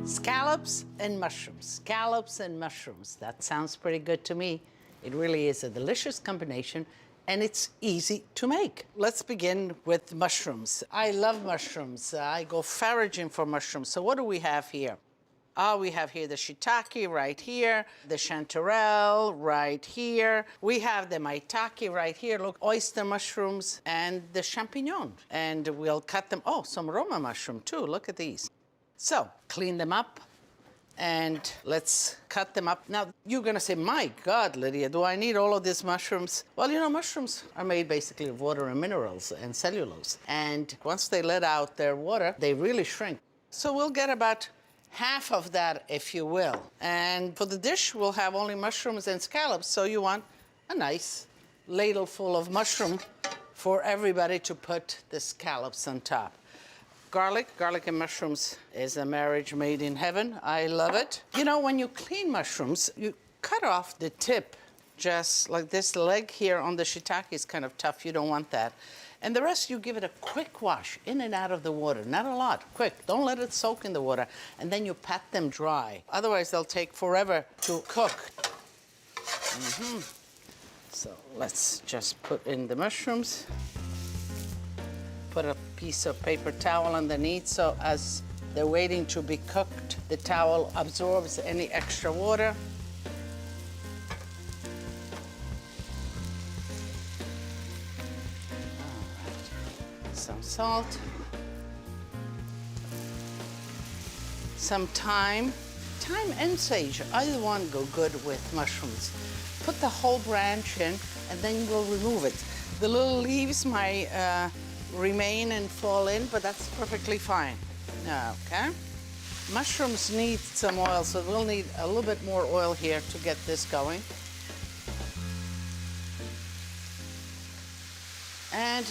Scallops and mushrooms. Scallops and mushrooms. That sounds pretty good to me. It really is a delicious combination, and it's easy to make. Let's begin with mushrooms. I love mushrooms. I go foraging for mushrooms. So what do we have here? We have here the shiitake right here, the chanterelle right here. We have the maitake right here. Look, oyster mushrooms and the champignon. And we'll cut them. Oh, some Roma mushroom too. Look at these. So clean them up and let's cut them up. Now, you're gonna say, my God, Lydia, do I need all of these mushrooms? Well, you know, mushrooms are made basically of water and minerals and cellulose. And once they let out their water, they really shrink. So we'll get about half of that, if you will. And for the dish, we'll have only mushrooms and scallops. So you want a nice ladle full of mushroom for everybody to put the scallops on top. Garlic and mushrooms is a marriage made in heaven. I love it. You know, when you clean mushrooms, you cut off the tip, just like this leg here on the shiitake is kind of tough. You don't want that. And the rest, you give it a quick wash in and out of the water. Not a lot, quick. Don't let it soak in the water. And then you pat them dry. Otherwise, they'll take forever to cook. So let's just put in the mushrooms. Put a piece of paper towel underneath, so as they're waiting to be cooked, the towel absorbs any extra water. All right. Some salt. Some thyme. Thyme and sage, either one go good with mushrooms. Put the whole branch in, and then we'll remove it. The little leaves might remain and fall in, but that's perfectly fine. Okay. Mushrooms need some oil, so we'll need a little bit more oil here to get this going. And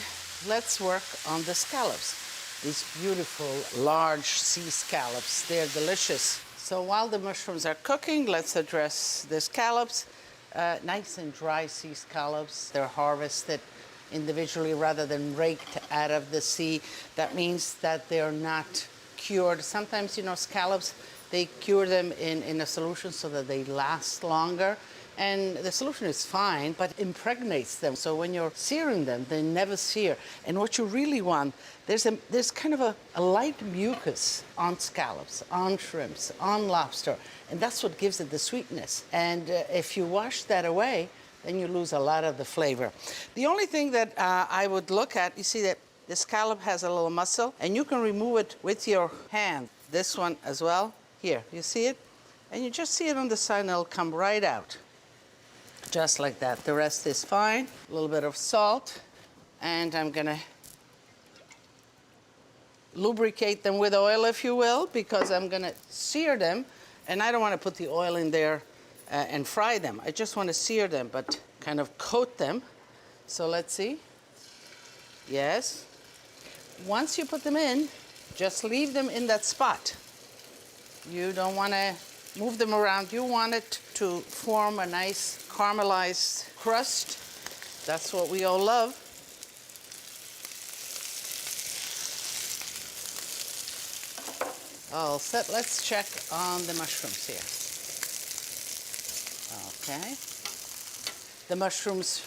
let's work on the scallops. These beautiful, large sea scallops, they're delicious. So while the mushrooms are cooking, let's address the scallops. Nice and dry sea scallops. They're harvested individually rather than raked out of the sea. That means that they're not cured. Sometimes, you know, scallops, they cure them in a solution so that they last longer. And the solution is fine, but impregnates them. So when you're searing them, they never sear. And what you really want, there's kind of a light mucus on scallops, on shrimps, on lobster. And that's what gives it the sweetness. And if you wash that away, then you lose a lot of the flavor. The only thing that I would look at, you see that the scallop has a little muscle, and you can remove it with your hand. This one as well. Here, you see it? And you just see it on the side, and it'll come right out. Just like that. The rest is fine. A little bit of salt, and I'm gonna lubricate them with oil, if you will, because I'm gonna sear them, and I don't wanna put the oil in there and fry them. I just want to sear them, but kind of coat them. So let's see. Yes. Once you put them in, just leave them in that spot. You don't want to move them around. You want it to form a nice caramelized crust. That's what we all love. All set. Let's check on the mushrooms here. Okay. The mushrooms,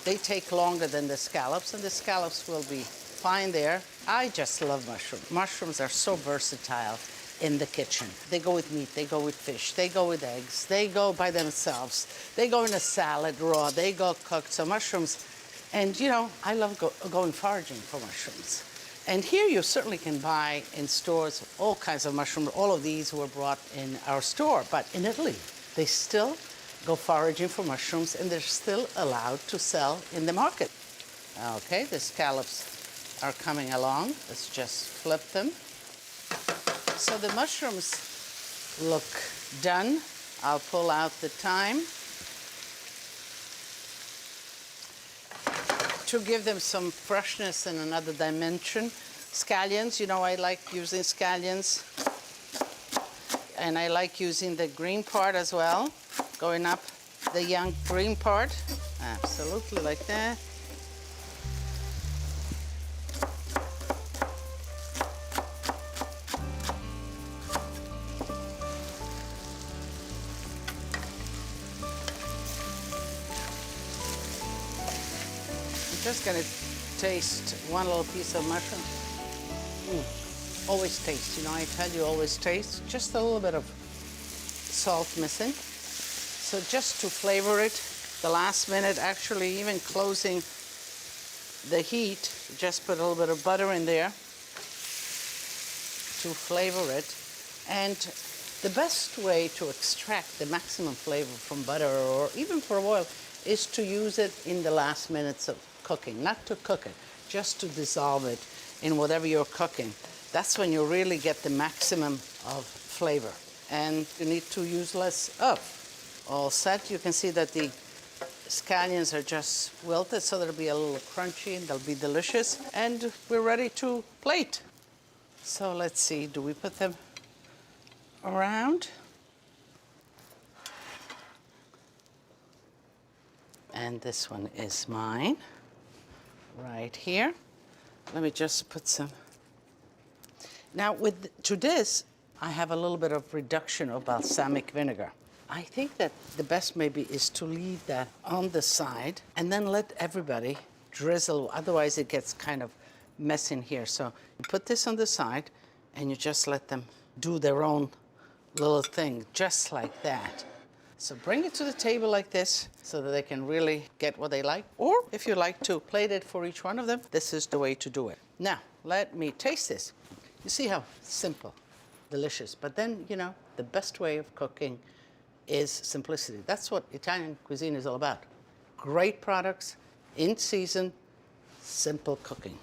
they take longer than the scallops, and the scallops will be fine there. I just love mushrooms. Mushrooms are so versatile in the kitchen. They go with meat, they go with fish, they go with eggs, they go by themselves, they go in a salad raw, they go cooked. So mushrooms, and you know, I love going foraging for mushrooms. And here you certainly can buy in stores all kinds of mushrooms. All of these were brought in our store, but in Italy, they still go foraging for mushrooms, and they're still allowed to sell in the market. Okay, the scallops are coming along. Let's just flip them. So the mushrooms look done. I'll pull out the thyme to give them some freshness and another dimension. Scallions, you know, I like using scallions. And I like using the green part as well, going up the young green part. Absolutely, like that. Just gonna taste one little piece of mushroom. Always taste, you know, I tell you always taste. Just a little bit of salt missing. So just to flavor it, the last minute, actually even closing the heat, just put a little bit of butter in there to flavor it. And the best way to extract the maximum flavor from butter or even for oil is to use it in the last minutes of cooking, not to cook it, just to dissolve it in whatever you're cooking. That's when you really get the maximum of flavor. And you need to use less of. All set, you can see that the scallions are just wilted, so they'll be a little crunchy and they'll be delicious. And we're ready to plate. So let's see, do we put them around? And this one is mine, right here. Let me just put some. Now to this, I have a little bit of reduction of balsamic vinegar. I think that the best maybe is to leave that on the side and then let everybody drizzle, otherwise it gets kind of messy in here. So you put this on the side and you just let them do their own little thing, just like that. So bring it to the table like this so that they can really get what they like. Or if you like to plate it for each one of them, this is the way to do it. Now, let me taste this. You see how simple, delicious. But then, you know, the best way of cooking is simplicity. That's what Italian cuisine is all about. Great products, in season, simple cooking.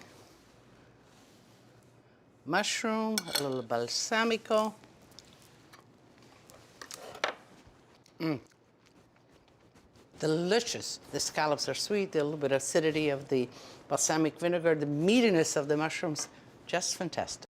Mushroom, a little balsamico. Delicious. The scallops are sweet, a little bit of acidity of the balsamic vinegar, the meatiness of the mushrooms, just fantastic.